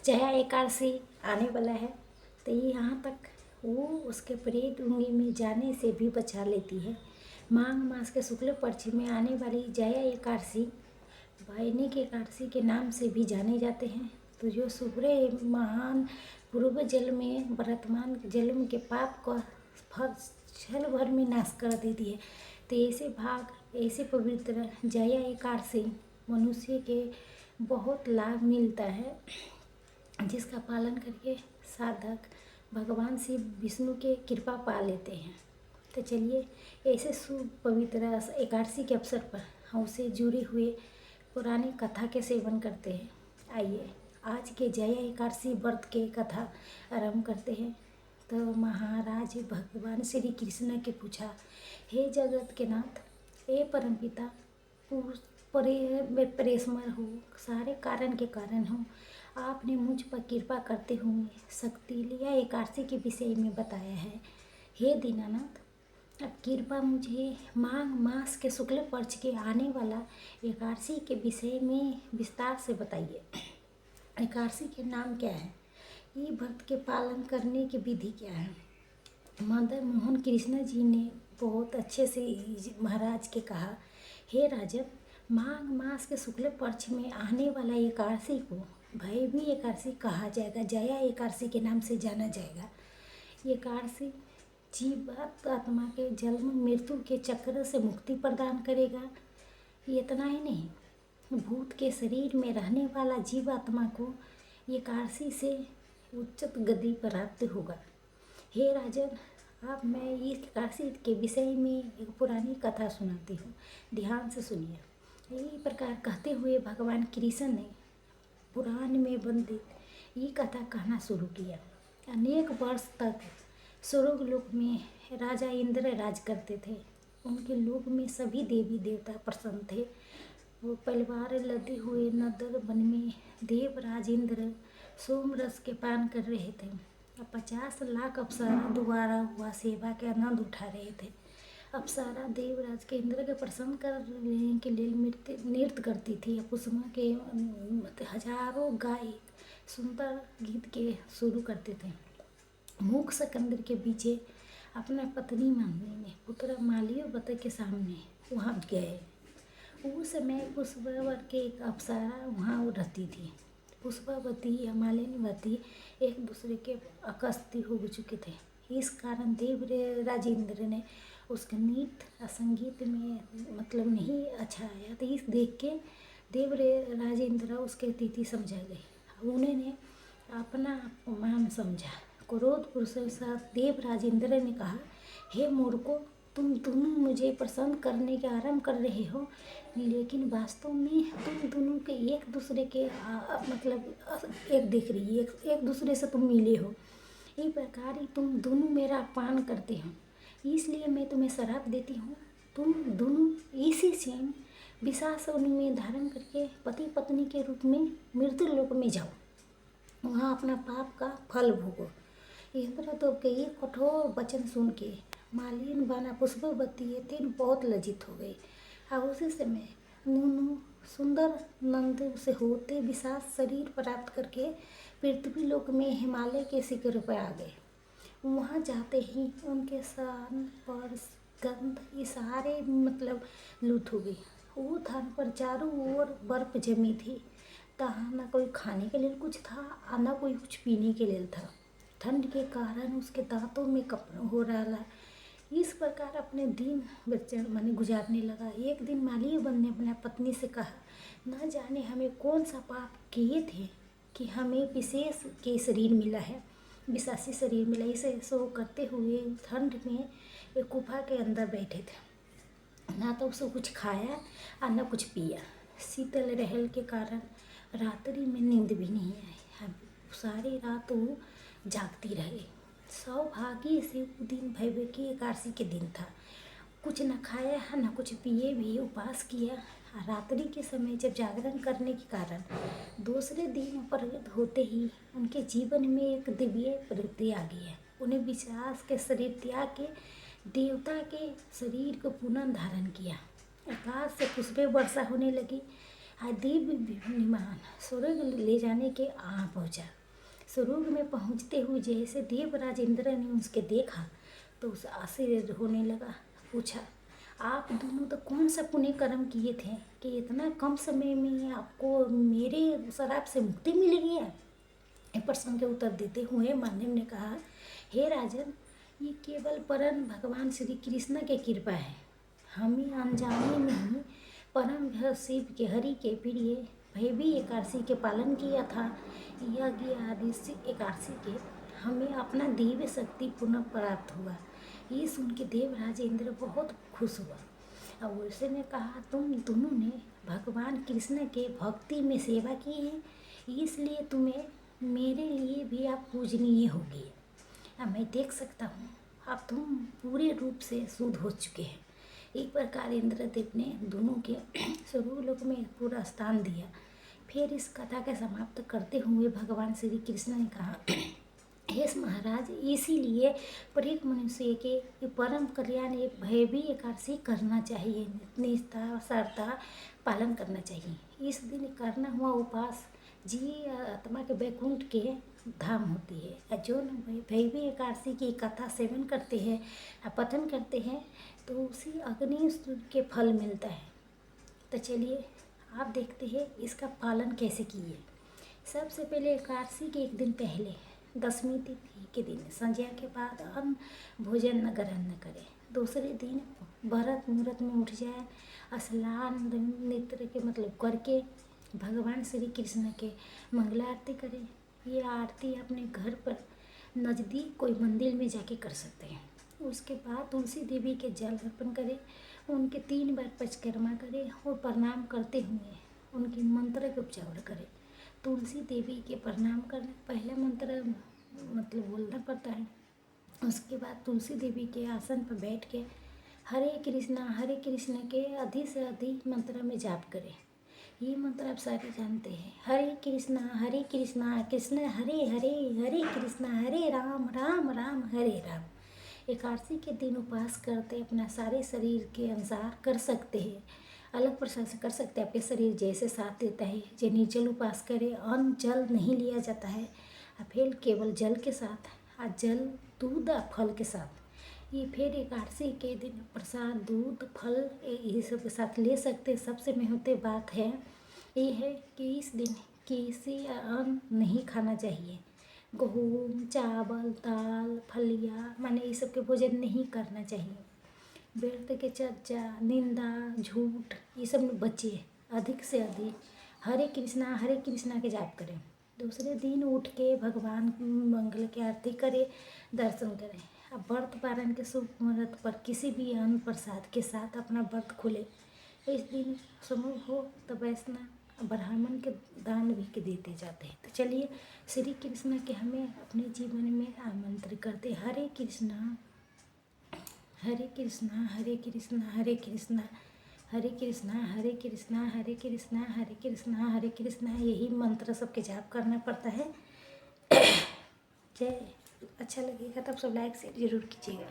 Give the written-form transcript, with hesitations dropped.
जया एकादशी आने वाला है तो ये यहाँ तक वो उसके प्रेत डूंगी में जाने से भी बचा लेती है। माघ मास के शुक्ल पक्ष में आने वाली जया एकादशी वैदिक एकादशी के नाम से भी जाने जाते हैं। तो जो सूर्य महान पूर्व जल में वर्तमान जन्म के पाप का फल क्षण भर में नाश कर देती है। तो ऐसे पवित्र जया एकादशी मनुष्य के बहुत लाभ मिलता है, जिसका पालन करके साधक भगवान शिव विष्णु के कृपा पा लेते हैं। तो चलिए ऐसे शुभ पवित्र एकादशी के अवसर पर हमसे जुड़े हुए पुरानी कथा के सेवन करते हैं। आइए आज के जया एकादशी व्रत के कथा आरंभ करते हैं। तो महाराज भगवान श्री कृष्ण के पूछा, हे जगत के नाथ, हे परमपिता, परेश्वर हो, सारे कारण के कारण हो, आपने मुझ पर कृपा करते हुए शक्तिलिया एकादशी के विषय में बताया है। हे दीनानाथ, अब कृपा मुझे माघ मास के शुक्ल पक्ष के आने वाला एकादशी के विषय में विस्तार से बताइए। एकादशी के नाम क्या है, ये व्रत के पालन करने की विधि क्या है। मदन मोहन कृष्ण जी ने बहुत अच्छे से महाराज के कहा, हे राजन, माघ मास के शुक्ल पक्ष में आने वाला एकादशी को भैरवी एकादशी कहा जाएगा, जया एकादशी के नाम से जाना जाएगा। एकादशी जीवात आत्मा के जन्म मृत्यु के चक्र से मुक्ति प्रदान करेगा। इतना ही नहीं, भूत के शरीर में रहने वाला जीवात्मा को एकादशी से उच्चत गति प्राप्त होगा। हे राजन, अब मैं इस एकादशी के विषय में एक पुरानी कथा सुनाती हूँ, ध्यान से सुनिए। यही प्रकार कहते हुए भगवान कृष्ण ने पुराण में वर्णित ये कथा कहना शुरू किया। अनेक वर्ष तक स्वर्गलोक में राजा इंद्र राज करते थे। उनके लोक में सभी देवी देवता प्रसन्न थे। वो परिवार लदे हुए नगर वन में देवराज इंद्र सोमरस के पान कर रहे थे। 50 लाख अप्सरा द्वारा हुआ सेवा के आनंद उठा रहे थे। अप्सरा देवराज के इंद्र के प्रसन्न करने के लिए नृत्य करती थी। कुसुमा के हजारों गायक सुंदर गीत के शुरू करते थे। मुख सकंदर के पीछे अपना पत्नी मांगने पुत्र माल्यवती के सामने वहाँ गए। उस समय पुष्पावती के एक अप्सरा वहाँ रहती थी। पुष्पावती या मालिनीवती एक दूसरे के आकस्ती हो चुके थे। इस कारण देवराज इंद्र ने उसके नृत्य संगीत में मतलब नहीं अच्छा आया। तो इस देख के देवराज इंद्र उसके अतिथि समझा गए। उन्होंने अपना अपमान समझा। क्रोध पुरुष के साथ देवराज इंद्र ने कहा, हे मूर्खों, तुम दोनों मुझे प्रसन्न करने के आरंभ कर रहे हो, लेकिन वास्तव में तुम दोनों के एक दूसरे के मतलब एक दिख रही है, एक दूसरे से तुम मिले हो। इस प्रकार तुम दोनों मेरा अपमान करते हो, इसलिए मैं तुम्हें श्राप देती हूँ। तुम दोनों इसी सेम विशाल में धारण करके पति पत्नी के रूप में मृत्यु लोक में जाओ, वहाँ अपना पाप का फल भोगो। इंद्र तो कई कठोर वचन सुन के मालिन बना पुष्पवती ये तीन बहुत लज्जित हो गई। और उसी समय दोनों सुंदर नंद से होते विशाल शरीर प्राप्त करके पृथ्वी लोक में हिमालय के शिखर पर आ गए। वहाँ जाते ही उनके सान पर गंध ये सारे मतलब लुट हो गई। वो स्थान पर चारों ओर बर्फ जमी थी। तहाँ ना कोई खाने के लिए कुछ था और ना कोई कुछ पीने के लिए था। ठंड के कारण उसके दांतों में कप हो रहा। इस प्रकार अपने दिन माने गुजारने लगा। एक दिन माल्यवती ने अपने पत्नी से कहा, न जाने हमें कौन सा पाप किए थे कि हमें विशेष के शरीर मिला है, विशासी शरीर मिला। इसे सो करते हुए ठंड में एक गुफा के अंदर बैठे थे। ना तो उसको कुछ खाया और न कुछ पिया। शीतल रहल के कारण रात्रि में नींद भी नहीं आई। सारी रात वो जागती रही। सौभाग्य से वो दिन भैरवी एकादशी के दिन था। कुछ न खाया न कुछ पिए भी उपवास किया। रात्रि के समय जब जागरण करने के कारण दूसरे दिन प्रगट होते ही उनके जीवन में एक दिव्य प्रवृत्ति आ गई है। उन्हें विश्वास के शरीर त्याग के देवता के शरीर को पुनः धारण किया। आकाश से पुष्पे वर्षा होने लगी। दिव्य विमान स्वर्ग ले जाने के आ पहुँचा। स्वर्ग में पहुँचते हुए जैसे देवराज इंद्र ने उसके देखा तो उसे आश्चर्य होने लगा। पूछा, आप दोनों तो कौन सा पुण्य कर्म किए थे कि इतना कम समय में आपको मेरे श्राप से मुक्ति मिल गया? इस प्रश्न के उत्तर देते हुए मानव ने कहा, हे राजन, ये केवल परम भगवान श्री कृष्ण की कृपा है। हमें अनजाने में ही परम शिव के हरि के प्रिय भैवी एकादशी के पालन किया था। यज्ञ आदि एकादशी के हमें अपना दिव्य शक्ति पुनः प्राप्त हुआ। ये सुन के देवराज इंद्र बहुत खुश हुआ और उसने कहा, तुम दोनों ने भगवान कृष्ण के भक्ति में सेवा की है, इसलिए तुम्हें मेरे लिए भी आप पूजनीय होगी। अब मैं देख सकता हूँ अब तुम पूरे रूप से शुद्ध हो चुके हैं। एक प्रकार इंद्रदेव ने दोनों के स्वर्गलोक में पूरा स्थान दिया। फिर इस कथा का समाप्त करते हुए भगवान श्री कृष्ण ने कहा, हे महाराज, इसीलिए प्रत्येक मनुष्य के परम कल्याण एक भैवी एकादशी करना चाहिए, निष्ठा श्रद्धा पालन करना चाहिए। इस दिन करना हुआ उपास जी आत्मा के वैकुंठ के धाम होती है। जो भैवी एकादशी की कथा सेवन करते हैं, पठन करते हैं, तो उसी अग्नि के फल मिलता है। तो चलिए आप देखते हैं इसका पालन कैसे किए। सबसे पहले एकादशी के एक दिन पहले दशमी तिथि के दिन संध्या के बाद अन्न भोजन न ग्रहण न करें। दूसरे दिन व्रत मुहूर्त में उठ जाए, स्नान नेत्र के मतलब करके भगवान श्री कृष्ण के मंगला आरती करें। ये आरती अपने घर पर नज़दीक कोई मंदिर में जाके कर सकते हैं। उसके बाद तुलसी देवी के जल अर्पण करें, उनके 3 बार परिक्रमा करें और प्रणाम करते हुए उनके मंत्र के उच्चारण करें। तुलसी देवी के प्रणाम करना पहला मंत्र मतलब बोलना पड़ता है। उसके बाद तुलसी देवी के आसन पर बैठ के हरे कृष्णा के अधिक से अधिक मंत्र में जाप करें। ये मंत्र आप सारे जानते हैं, हरे कृष्णा कृष्ण हरे हरे, हरे कृष्णा हरे राम राम राम हरे राम। एकादशी के दिन उपवास करते अपना सारे शरीर के अनुसार कर सकते हैं, अलग प्रकार से कर सकते हैं। आपके शरीर जैसे साथ देता है, जो निर्जल उपवास करे, अन्न जल नहीं लिया जाता है, फिर केवल जल के साथ, जल दूध फल के साथ। ये फिर एकादशी के दिन प्रसाद दूध फल ये सब के साथ ले सकते। सबसे महत्वपूर्ण बात है ये है कि इस दिन किसी अन्न नहीं खाना चाहिए। गेहूँ चावल दाल फलिया माने ये सब के भोजन नहीं करना चाहिए। व्यर्थ के चर्चा निंदा झूठ ये सब में बचिए। अधिक से अधिक हरे कृष्णा के जाप करें। दूसरे दिन उठ के भगवान मंगल की आरती करें, दर्शन करें। अब व्रत पारण के शुभ मुहूर्त पर किसी भी अन्न प्रसाद के साथ अपना व्रत खोले। इस दिन संभव हो तो वैष्णव ब्राह्मण के दान भी के देते जाते हैं। तो चलिए श्री कृष्ण के हमें अपने जीवन में आमंत्रित करते। हरे कृष्णा हरे कृष्णा हरे कृष्णा हरे कृष्णा हरे कृष्णा हरे कृष्णा हरे कृष्णा हरे कृष्णा हरे कृष्णा, यही मंत्र सबके जाप करना पड़ता है। जय। अच्छा लगेगा तब सब लाइक शेयर जरूर कीजिएगा।